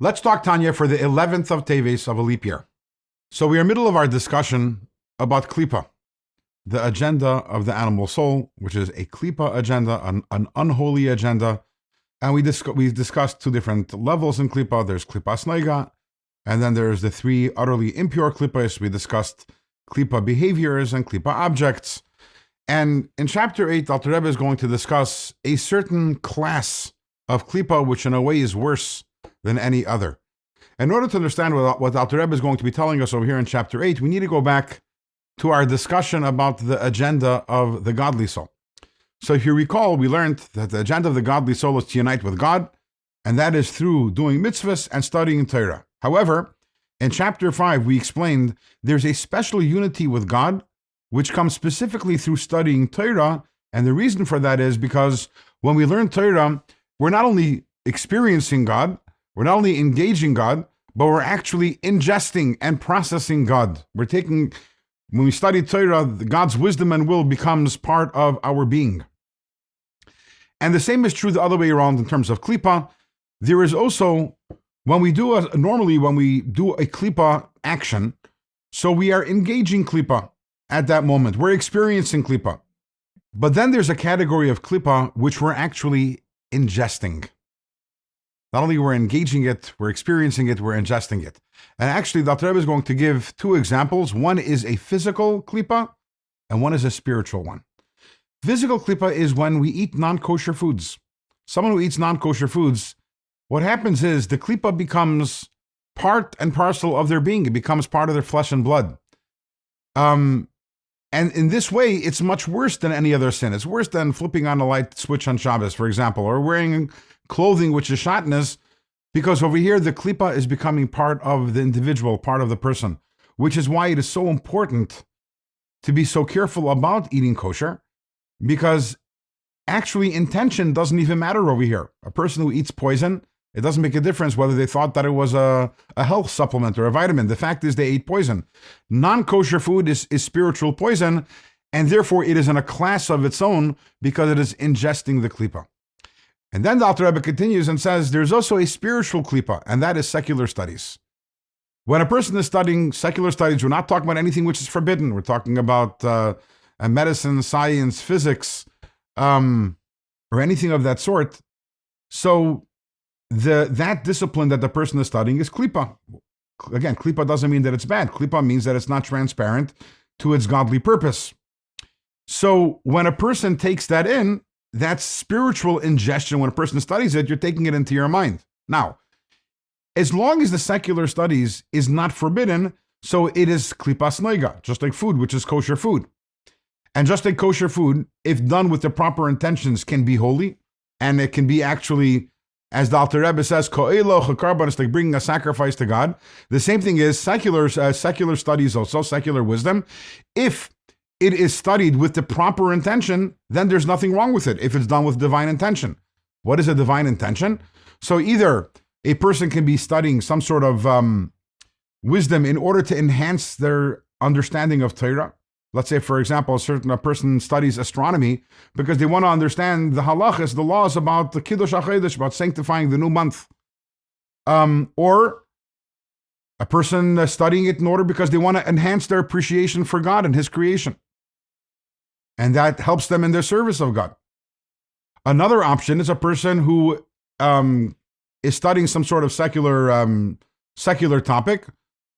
Let's talk Tanya for the 11th of Teves of a leap year. So we are in the middle of our discussion about klippa, the agenda of the animal soul, which is a klippa agenda, an unholy agenda. And we discussed two different levels in klippa. There's klippa sneiga, and then there's the three utterly impure klippas. We discussed klippa behaviors and klippa objects. And in chapter 8, Alter Rebbe is going to discuss a certain class of klippa, which in a way is worse than any other. In order to understand what Alter Rebbe is going to be telling us over here in chapter 8, we need to go back to our discussion about the agenda of the godly soul. So if you recall, we learned that the agenda of the godly soul is to unite with God, and that is through doing mitzvahs and studying Torah. However, in chapter 5, we explained there's a special unity with God, which comes specifically through studying Torah, and the reason for that is because when we learn Torah, we're not only experiencing God, we're not only engaging God, but we're actually ingesting and processing God. When we study Torah, God's wisdom and will becomes part of our being. And the same is true the other way around in terms of klippa. There is also, when we do a klippa action, so we are engaging klippa at that moment. We're experiencing klippa. But then there's a category of klippa which we're actually ingesting. Not only we're engaging it, we're experiencing it, we're ingesting it. And actually, the Alter Rebbe is going to give two examples. One is a physical klippa, and one is a spiritual one. Physical klippa is when we eat non-kosher foods. Someone who eats non-kosher foods, what happens is the klippa becomes part and parcel of their being. It becomes part of their flesh and blood. And in this way, it's much worse than any other sin. It's worse than flipping on a light switch on Shabbos, for example, or wearing clothing which is shatnez, because over here the klippa is becoming part of the individual, part of the person, which is why it is so important to be so careful about eating kosher, because actually intention doesn't even matter over here. A person who eats poison, it doesn't make a difference whether they thought that it was a health supplement or a vitamin. The fact is they ate poison. Non-kosher food is spiritual poison, and therefore it is in a class of its own because it is ingesting the klippa. And then the Alter Rebbe continues and says there's also a spiritual klippa, and that is secular studies. When a person is studying secular studies, we're not talking about anything which is forbidden. We're talking about medicine, science, physics, or anything of that sort. So that discipline that the person is studying is klippa. Again, klippa doesn't mean that it's bad. Klippa means that it's not transparent to its godly purpose. So when a person takes that in, that's spiritual ingestion. When a person studies it, you're taking it into your mind. Now, as long as the secular studies is not forbidden, so it is klippa sneiga, just like food, which is kosher food. And just like kosher food, if done with the proper intentions, can be holy, and it can be actually, as the Alter Rebbe says, ko'elo chakarbon, it's like bringing a sacrifice to God. The same thing is secular studies also, secular wisdom. If it is studied with the proper intention, then there's nothing wrong with it if it's done with divine intention. What is a divine intention? So either a person can be studying some sort of wisdom in order to enhance their understanding of Torah. Let's say, for example, a person studies astronomy because they want to understand the halachas, the laws about the Kiddush HaChodesh, about sanctifying the new month. Or a person studying it in order because they want to enhance their appreciation for God and His creation. And that helps them in their service of God. Another option is a person who is studying some sort of secular topic,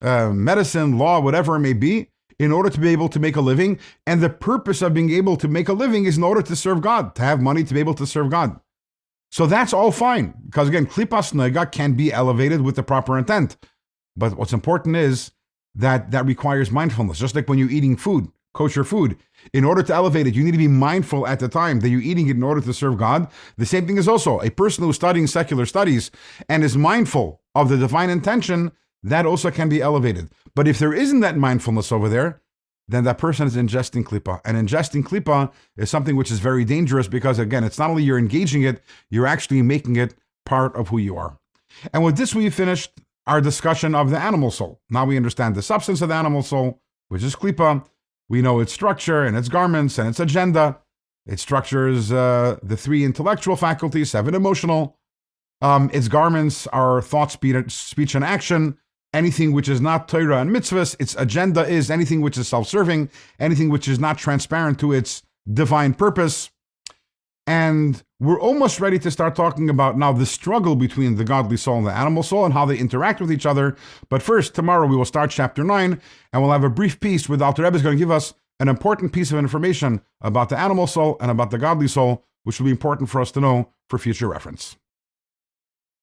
medicine, law, whatever it may be, in order to be able to make a living. And the purpose of being able to make a living is in order to serve God, to have money to be able to serve God. So that's all fine. Because again, klippa sneiga can be elevated with the proper intent. But what's important is that requires mindfulness. Just like when you're eating food, kosher food, in order to elevate it, you need to be mindful at the time that you're eating it in order to serve God. The same thing is also a person who's studying secular studies and is mindful of the divine intention, that also can be elevated. But if there isn't that mindfulness over there, then that person is ingesting klippa. And ingesting klippa is something which is very dangerous because, again, it's not only you're engaging it, you're actually making it part of who you are. And with this, we finished our discussion of the animal soul. Now we understand the substance of the animal soul, which is klippa. We know its structure and its garments and its agenda. It structures the 3 intellectual faculties, 7 emotional. Its garments are thought, speech, and action. Anything which is not Torah and mitzvahs. Its agenda is anything which is self-serving, anything which is not transparent to its divine purpose. And we're almost ready to start talking about now the struggle between the godly soul and the animal soul and how they interact with each other. But first, tomorrow we will start chapter 9, and we'll have a brief piece where the Alter Rebbe is going to give us an important piece of information about the animal soul and about the godly soul, which will be important for us to know for future reference.